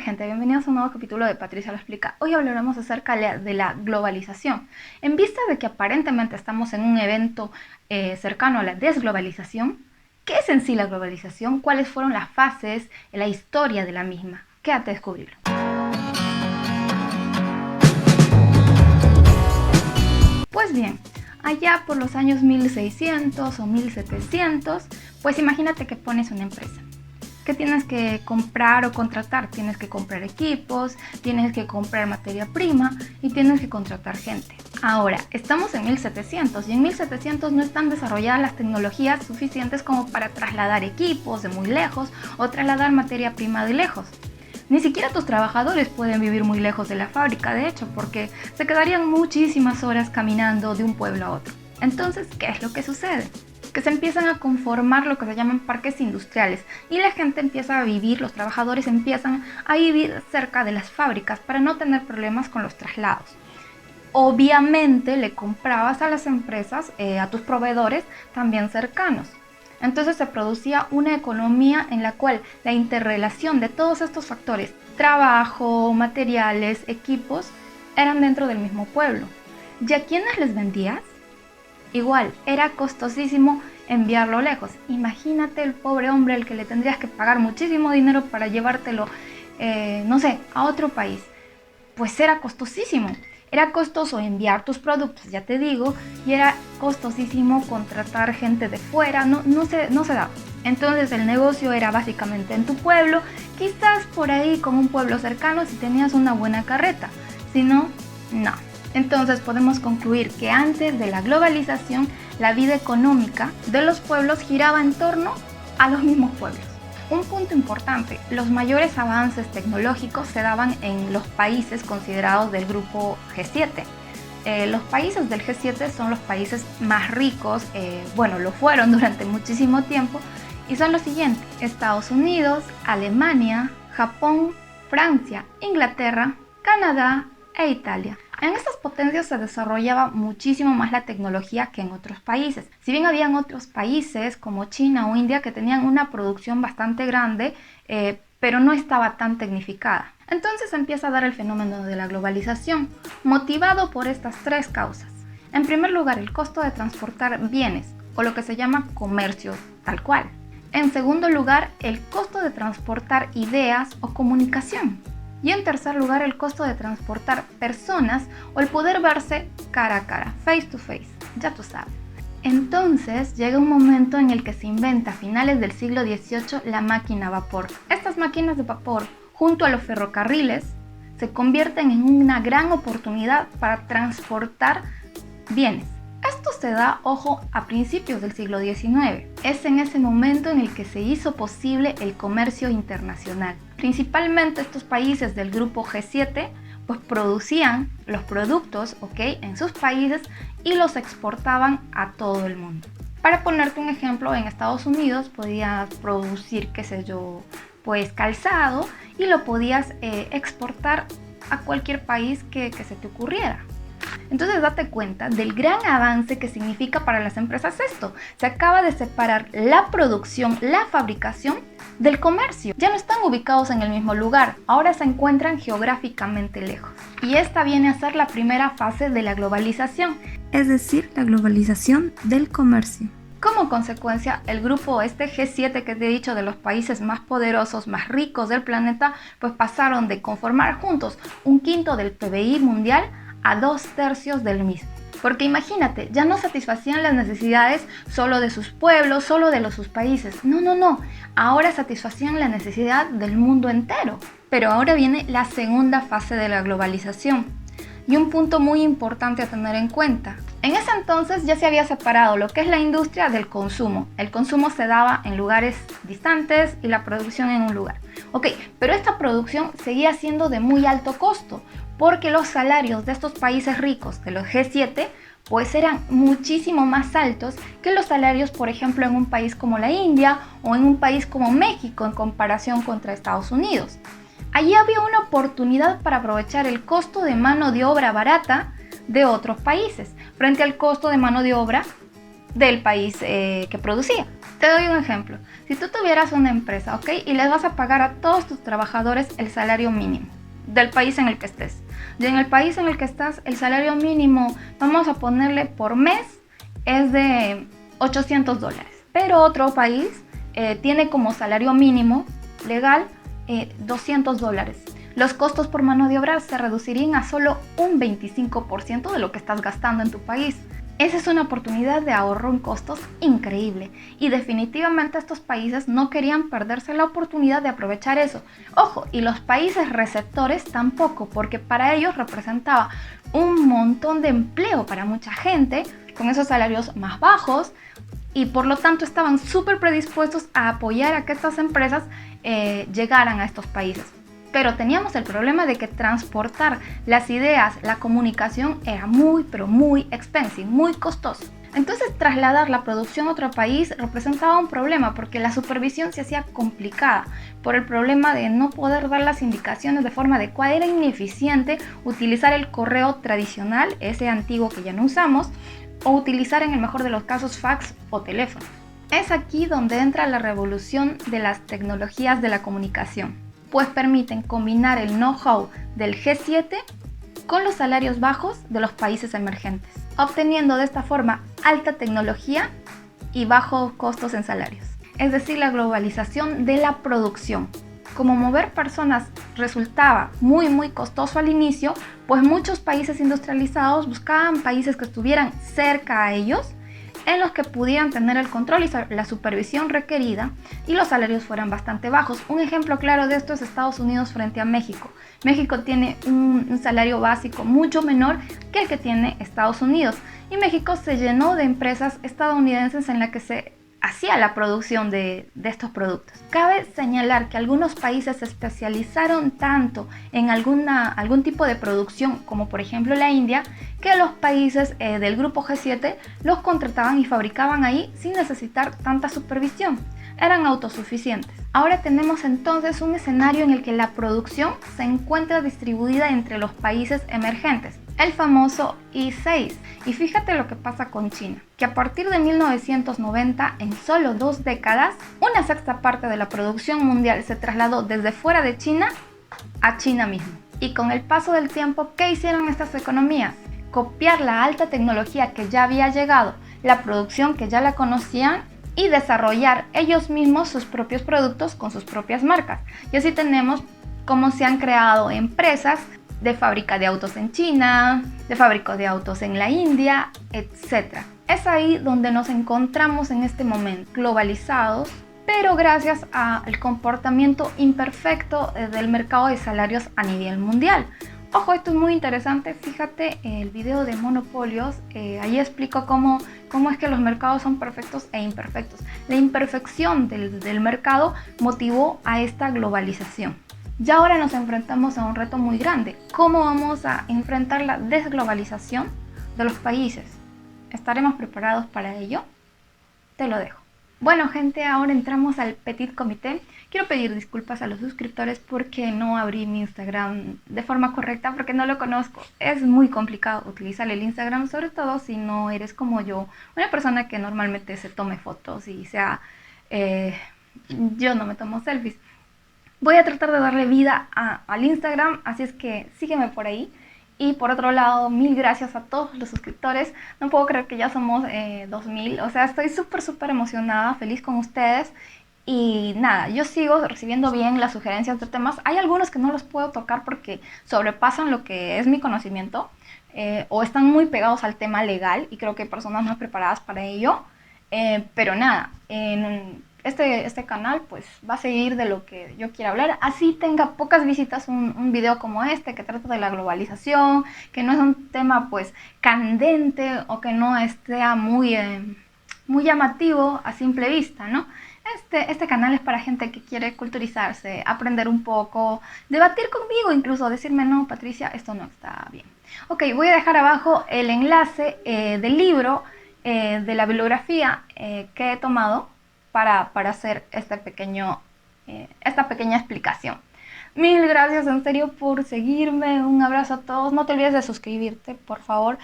gente, bienvenidos a un nuevo capítulo de Patricia lo explica. Hoy hablaremos acerca de la globalización. En vista de que aparentemente estamos en un evento cercano a la desglobalización, ¿qué es en sí la globalización? ¿Cuáles fueron las fases, la historia de la misma? Quédate a descubrirlo. Pues bien, allá por los años 1600 o 1700, pues imagínate que pones una empresa. ¿Qué tienes que comprar o contratar? Tienes que comprar equipos, tienes que comprar materia prima y tienes que contratar gente. Ahora, estamos en 1700 y en 1700 no están desarrolladas las tecnologías suficientes como para trasladar equipos de muy lejos o trasladar materia prima de lejos. Ni siquiera tus trabajadores pueden vivir muy lejos de la fábrica, de hecho, porque se quedarían muchísimas horas caminando de un pueblo a otro. Entonces, ¿qué es lo que sucede? Que se empiezan a conformar lo que se llaman parques industriales y la gente empieza a vivir, los trabajadores empiezan a vivir cerca de las fábricas para no tener problemas con los traslados. Obviamente le comprabas a las empresas, a tus proveedores también cercanos. Entonces se producía una economía en la cual la interrelación de todos estos factores, trabajo, materiales, equipos, eran dentro del mismo pueblo. ¿Y a quiénes les vendías? Igual, era costosísimo enviarlo lejos. Imagínate el pobre hombre al que le tendrías que pagar muchísimo dinero para llevártelo, no sé, a otro país. Pues era costosísimo. Era costoso enviar tus productos, ya te digo, y era costosísimo contratar gente de fuera, no se daba. Entonces el negocio era básicamente en tu pueblo, quizás por ahí con un pueblo cercano si tenías una buena carreta. Si no, no. Entonces podemos concluir que antes de la globalización, la vida económica de los pueblos giraba en torno a los mismos pueblos. Un punto importante, los mayores avances tecnológicos se daban en los países considerados del grupo G7. Los países del G7 son los países más ricos, lo fueron durante muchísimo tiempo, y son los siguientes: Estados Unidos, Alemania, Japón, Francia, Inglaterra, Canadá e Italia. En estas potencias se desarrollaba muchísimo más la tecnología que en otros países. Si bien habían otros países como China o India que tenían una producción bastante grande, pero no estaba tan tecnificada. Entonces empieza a dar el fenómeno de la globalización, motivado por estas tres causas. En primer lugar, el costo de transportar bienes, o lo que se llama comercio tal cual. En segundo lugar, el costo de transportar ideas o comunicación. Y en tercer lugar, el costo de transportar personas o el poder verse cara a cara, face to face, ya tú sabes. Entonces llega un momento en el que se inventa a finales del siglo XVIII la máquina a vapor. Estas máquinas de vapor, junto a los ferrocarriles, se convierten en una gran oportunidad para transportar bienes. Esto se da, ojo, a principios del siglo XIX. Es en ese momento en el que se hizo posible el comercio internacional. Principalmente estos países del grupo G7 pues producían los productos, en sus países y los exportaban a todo el mundo. Para ponerte un ejemplo, en Estados Unidos podías producir, pues calzado y lo podías exportar a cualquier país que se te ocurriera. Entonces date cuenta del gran avance que significa para las empresas esto. Se acaba de separar la producción, la fabricación del comercio. Ya no están ubicados en el mismo lugar, ahora se encuentran geográficamente lejos. Y esta viene a ser la primera fase de la globalización, es decir, la globalización del comercio. Como consecuencia, el grupo G7 que te he dicho, de los países más poderosos, más ricos del planeta, pues pasaron de conformar juntos 1/5 del PBI mundial a 2/3 del mismo. Porque imagínate, ya no satisfacían las necesidades solo de sus pueblos, solo de sus países. No. Ahora satisfacían la necesidad del mundo entero. Pero ahora viene la segunda fase de la globalización. Y un punto muy importante a tener en cuenta. En ese entonces ya se había separado lo que es la industria del consumo. El consumo se daba en lugares distantes y la producción en un lugar. Pero esta producción seguía siendo de muy alto costo, porque los salarios de estos países ricos, de los G7, pues eran muchísimo más altos que los salarios, por ejemplo, en un país como la India o en un país como México en comparación contra Estados Unidos. Allí había una oportunidad para aprovechar el costo de mano de obra barata de otros países frente al costo de mano de obra del país que producía. Te doy un ejemplo. Si tú tuvieras una empresa, ¿ok? Y les vas a pagar a todos tus trabajadores el salario mínimo del país en el que estés. Y en el país en el que estás, el salario mínimo, vamos a ponerle por mes, es de $800. Pero otro país tiene como salario mínimo legal $200. Los costos por mano de obra se reducirían a solo un 25% de lo que estás gastando en tu país. Esa es una oportunidad de ahorro en costos increíble y definitivamente estos países no querían perderse la oportunidad de aprovechar eso. Ojo, y los países receptores tampoco, porque para ellos representaba un montón de empleo para mucha gente con esos salarios más bajos y por lo tanto estaban súper predispuestos a apoyar a que estas empresas llegaran a estos países. Pero teníamos el problema de que transportar las ideas, la comunicación era muy, pero muy expensive, muy costoso. Entonces trasladar la producción a otro país representaba un problema porque la supervisión se hacía complicada por el problema de no poder dar las indicaciones de forma adecuada. Era ineficiente utilizar el correo tradicional, ese antiguo que ya no usamos, o utilizar en el mejor de los casos fax o teléfono. Es aquí donde entra la revolución de las tecnologías de la comunicación, pues permiten combinar el know-how del G7 con los salarios bajos de los países emergentes, obteniendo de esta forma alta tecnología y bajos costos en salarios. Es decir, la globalización de la producción. Como mover personas resultaba muy costoso al inicio, pues muchos países industrializados buscaban países que estuvieran cerca a ellos, en los que pudieran tener el control y la supervisión requerida y los salarios fueran bastante bajos. Un ejemplo claro de esto es Estados Unidos frente a México. México tiene un salario básico mucho menor que el que tiene Estados Unidos y México se llenó de empresas estadounidenses en la que se hacía la producción de estos productos. Cabe señalar que algunos países se especializaron tanto en algún tipo de producción, como por ejemplo la India, que los países del grupo G7 los contrataban y fabricaban ahí sin necesitar tanta supervisión. Eran autosuficientes. Ahora tenemos entonces un escenario en el que la producción se encuentra distribuida entre los países emergentes, el famoso I6. Y fíjate lo que pasa con China, que a partir de 1990, en solo 2 décadas, una sexta parte de la producción mundial se trasladó desde fuera de China a China mismo. Y con el paso del tiempo, ¿qué hicieron estas economías? Copiar la alta tecnología que ya había llegado, la producción que ya la conocían y desarrollar ellos mismos sus propios productos con sus propias marcas. Y así tenemos cómo se han creado empresas de fábrica de autos en China, de fábrica de autos en la India, etc. Es ahí donde nos encontramos en este momento, globalizados, pero gracias al comportamiento imperfecto del mercado de salarios a nivel mundial. Ojo, esto es muy interesante, fíjate el video de monopolios, ahí explico cómo es que los mercados son perfectos e imperfectos. La imperfección del mercado motivó a esta globalización. Ya ahora nos enfrentamos a un reto muy grande. ¿Cómo vamos a enfrentar la desglobalización de los países? ¿Estaremos preparados para ello? Te lo dejo. Bueno gente, ahora entramos al petit comité. Quiero pedir disculpas a los suscriptores porque no abrí mi Instagram de forma correcta, porque no lo conozco. Es muy complicado utilizar el Instagram, sobre todo si no eres como yo, una persona que normalmente se tome fotos y sea... yo no me tomo selfies. Voy a tratar de darle vida al Instagram, así es que sígueme por ahí. Y por otro lado, mil gracias a todos los suscriptores. No puedo creer que ya somos 2000. O sea, estoy súper emocionada, feliz con ustedes. Y nada, yo sigo recibiendo bien las sugerencias de temas. Hay algunos que no los puedo tocar porque sobrepasan lo que es mi conocimiento. O están muy pegados al tema legal y creo que hay personas más preparadas para ello. Pero nada, este canal pues va a seguir de lo que yo quiera hablar, así tenga pocas visitas un video como este que trata de la globalización, que no es un tema pues candente o que no esté muy llamativo a simple vista, ¿no? Este canal es para gente que quiere culturizarse, aprender un poco, debatir conmigo, incluso decirme, no, Patricia, esto no está bien. Ok, voy a dejar abajo el enlace del libro, de la bibliografía que he tomado para hacer esta pequeña explicación. Mil gracias en serio por seguirme, un abrazo a todos, no te olvides de suscribirte, por favor.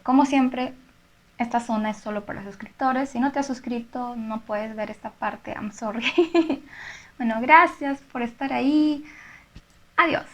Como siempre, Esta zona es solo para suscriptores. Si no te has suscrito, no puedes ver esta parte. I'm sorry. Bueno, gracias por estar ahí. Adiós.